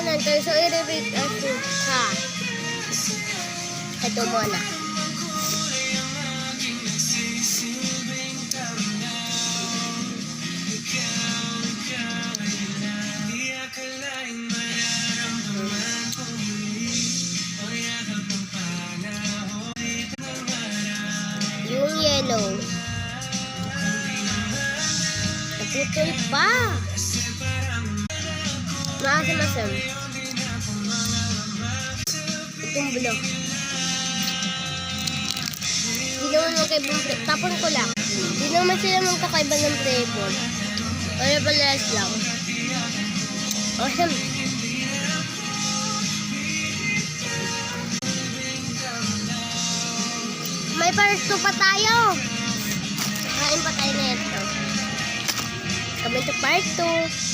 nito. So, i-repeat ako ha. Ito muna. Yung yellow. Naputol pa. Maasam-asam. Itong blue. Hindi naman magkaibang flavor. Tapon ko lang. Hindi naman sila magkakaiba ng flavor. Wala palas lang. Awesome. May part 2 pa tayo. Kain pa tayo na ito. Kami ito part 2.